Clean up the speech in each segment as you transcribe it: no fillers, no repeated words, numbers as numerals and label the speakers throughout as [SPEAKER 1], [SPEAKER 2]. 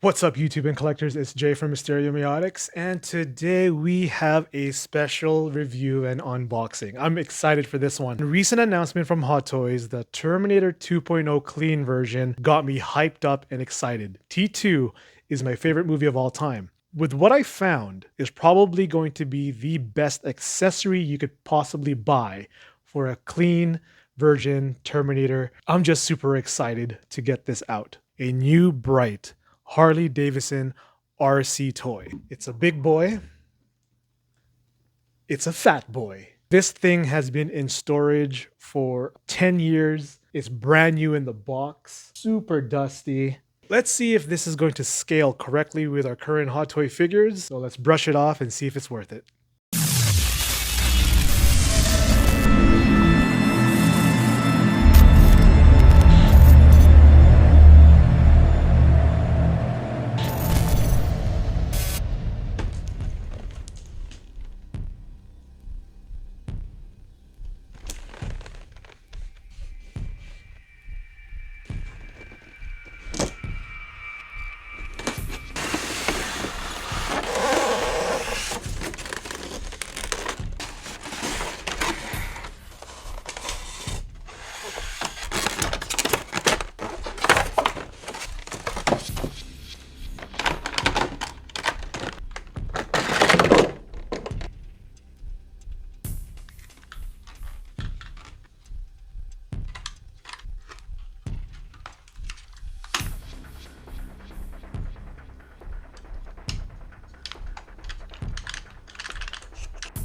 [SPEAKER 1] What's up, YouTube and collectors? It's Jay from Mysterio Miotics, and today we have a special review and unboxing. I'm excited for this one. A recent announcement from Hot Toys, the Terminator 2.0 clean version, got me hyped up and excited. T2 is my favorite movie of all time. With what I found, is probably going to be the best accessory you could possibly buy for a clean version Terminator. I'm just super excited to get this out. A new bright Harley Davidson RC toy. It's a big boy. It's a fat boy. This thing has been in storage for 10 years. It's brand new in the box, super dusty. Let's see if this is going to scale correctly with our current Hot Toy figures. So let's brush it off and see if it's worth it.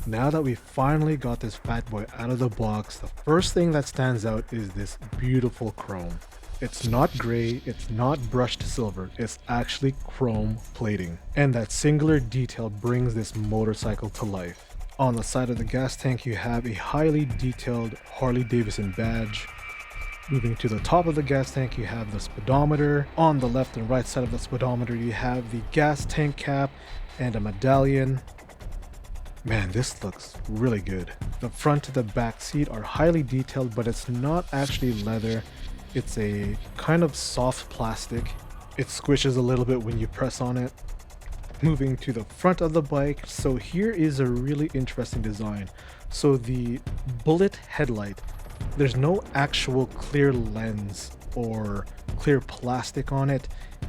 [SPEAKER 1] Now that we finally got this fat boy out of the box, the first thing that stands out is this beautiful chrome. It's not gray, it's not brushed silver, it's actually chrome plating. And that singular detail brings this motorcycle to life. On the side of the gas tank you have a highly detailed Harley Davidson badge. Moving to the top of the gas tank you have the speedometer. On the left and right side of the speedometer you have the gas tank cap and a medallion. Man, this looks really good. The front to the back seat are highly detailed, but it's not actually leather. It's a kind of soft plastic. It squishes a little bit when you press on it. Moving to the front of the bike, so here is a really interesting design. So the bullet headlight, there's no actual clear lens or clear plastic on it.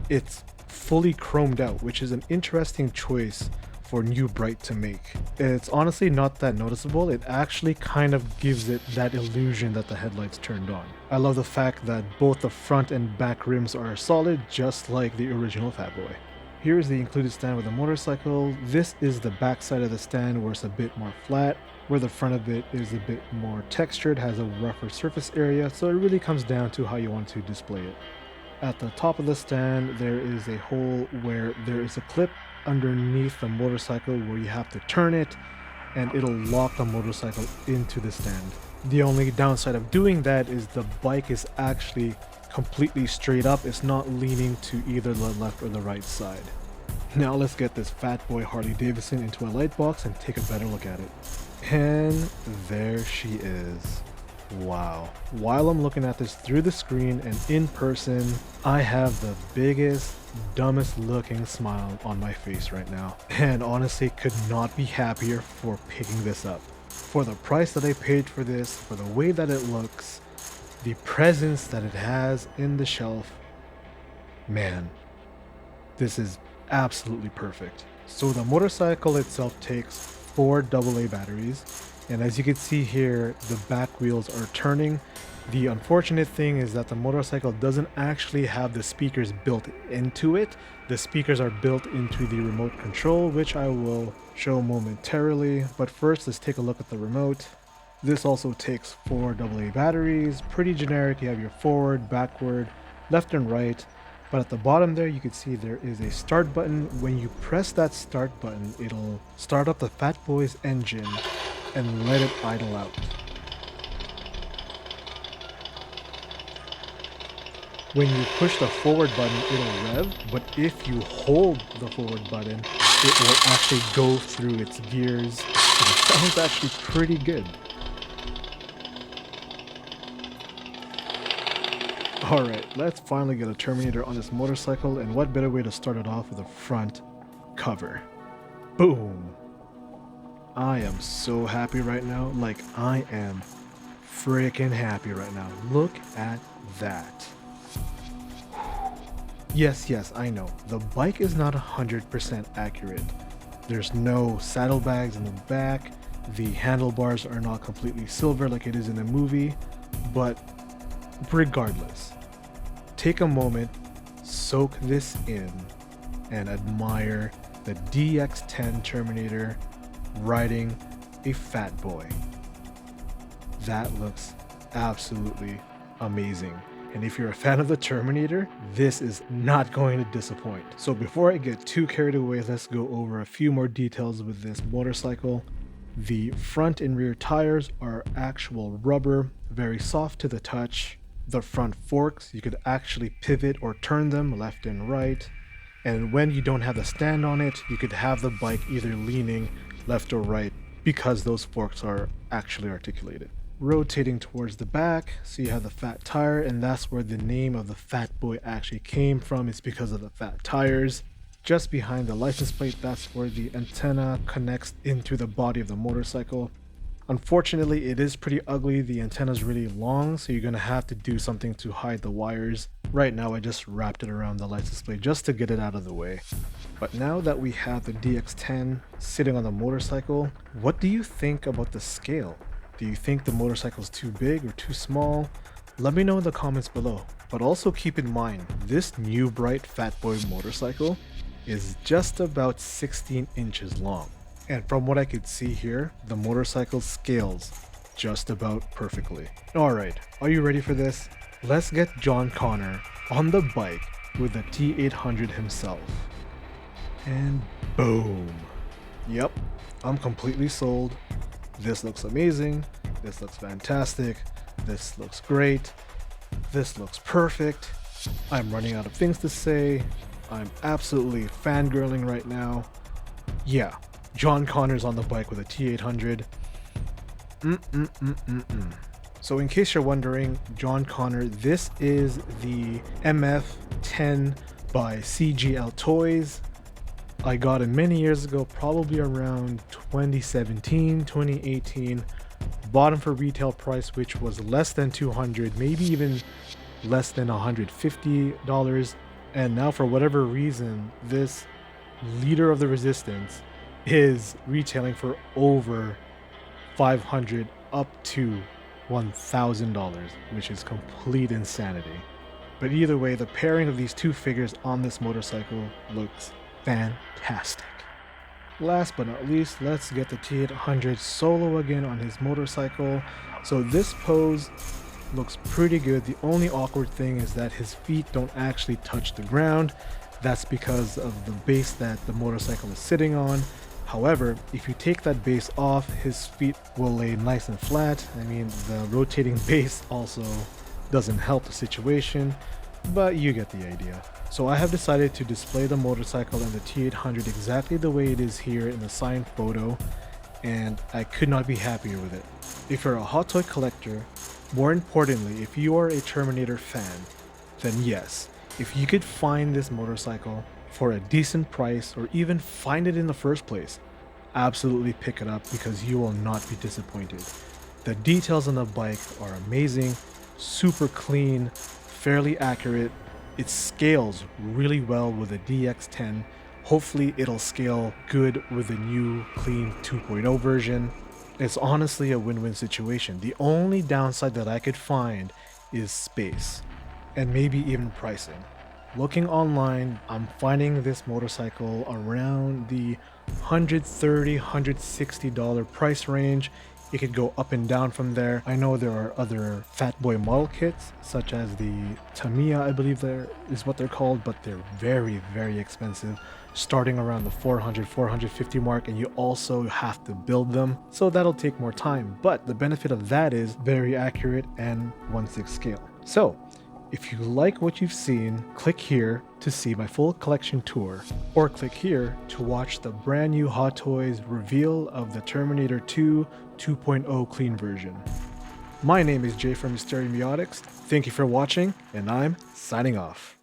[SPEAKER 1] It's fully chromed out, which is an interesting choice for new bright to make. It's honestly not that noticeable. It actually kind of gives it that illusion that the headlights turned on. I love the fact that both the front and back rims are solid, just like the original Fat Boy. Here is the included stand with the motorcycle. This is the back side of the stand where it's a bit more flat, where the front of it is a bit more textured, has a rougher surface area, so it really comes down to how you want to display it. At the top of the stand, there is a hole where there is a clip underneath the motorcycle where you have to turn it and it'll lock the motorcycle into the stand. The only downside of doing that is the bike is actually completely straight up. It's not leaning to either the left or the right side. Now let's get this fat boy Harley Davidson into a light box and take a better look at it. And there she is. Wow. While I'm looking at this through the screen and in person, I have the biggest, dumbest looking smile on my face right now. And honestly could not be happier for picking this up. For the price that I paid for this, for the way that it looks, the presence that it has in the shelf, man, this is absolutely perfect. So the motorcycle itself takes 4 AA batteries. And as you can see here, the back wheels are turning. The unfortunate thing is that the motorcycle doesn't actually have the speakers built into it. The speakers are built into the remote control, which I will show momentarily. But first, let's take a look at the remote. This also takes 4 AA batteries. Pretty generic. You have your forward, backward, left and right. But at the bottom there, you can see there is a start button. When you press that start button, it'll start up the Fat Boy's engine and let it idle out. When you push the forward button, it'll rev, but if you hold the forward button, it will actually go through its gears. And it sounds actually pretty good. Alright, let's finally get a Terminator on this motorcycle, and what better way to start it off with a front cover. Boom! I am so happy right now, like I am freaking happy right now. Look at that. Yes, I know, the bike is not 100% accurate. There's no saddlebags in the back, the handlebars are not completely silver like it is in the movie, but regardless, take a moment, soak this in, and admire the DX10 Terminator riding a fat boy. That looks absolutely amazing. And if you're a fan of the Terminator, this is not going to disappoint. So before I get too carried away, let's go over a few more details with this motorcycle. The front and rear tires are actual rubber, very soft to the touch. The front forks, you could actually pivot or turn them left and right. And when you don't have the stand on it, you could have the bike either leaning left or right because those forks are actually articulated. Rotating towards the back, so you have the fat tire, and that's where the name of the fat boy actually came from. It's because of the fat tires. Just behind the license plate, that's where the antenna connects into the body of the motorcycle. Unfortunately, it is pretty ugly. The antenna is really long, so you're going to have to do something to hide the wires. Right now, I just wrapped it around the license plate just to get it out of the way. But now that we have the DX10 sitting on the motorcycle, what do you think about the scale? Do you think the motorcycle is too big or too small? Let me know in the comments below. But also keep in mind, this new bright Fat Boy motorcycle is just about 16 inches long. And from what I could see here, the motorcycle scales just about perfectly. Alright, are you ready for this? Let's get John Connor on the bike with the T800 himself. And boom. Yep, I'm completely sold. This looks amazing. This looks fantastic. This looks great. This looks perfect. I'm running out of things to say. I'm absolutely fangirling right now. Yeah, John Connor's on the bike with a T800. So in case you're wondering, John Connor, this is the MF10 by CGL Toys. I got it many years ago, probably around 2017, 2018. Bought them for retail price, which was less than $200, maybe even less than $150. And now for whatever reason, this leader of the resistance is retailing for over $500 up to $1,000, which is complete insanity. But either way, the pairing of these two figures on this motorcycle looks fantastic. Last but not least, let's get the T800 solo again on his motorcycle. So this pose looks pretty good. The only awkward thing is that his feet don't actually touch the ground. That's because of the base that the motorcycle is sitting on. However, if you take that base off, his feet will lay nice and flat. I mean, the rotating base also doesn't help the situation, but you get the idea. So I have decided to display the motorcycle and the T800 exactly the way it is here in the signed photo, and I could not be happier with it. If you're a hot toy collector, more importantly, if you are a Terminator fan, then yes, if you could find this motorcycle for a decent price or even find it in the first place, absolutely pick it up because you will not be disappointed. The details on the bike are amazing, super clean, fairly accurate. It scales really well with the DX10. Hopefully it'll scale good with the new clean 2.0 version. It's honestly a win-win situation. The only downside that I could find is space and maybe even pricing. Looking online, I'm finding this motorcycle around the $130, $160 price range. It could go up and down from there. I know there are other Fat Boy model kits, such as the Tamiya, I believe there is what they're called, but they're very, very expensive, starting around the $400, $450 mark, and you also have to build them, so that'll take more time. But the benefit of that is very accurate and 1/6 scale. So, if you like what you've seen, click here to see my full collection tour, or click here to watch the brand new Hot Toys reveal of the Terminator 2 2.0 clean version. My name is Jay from Mystery Meotics. Thank you for watching, and I'm signing off.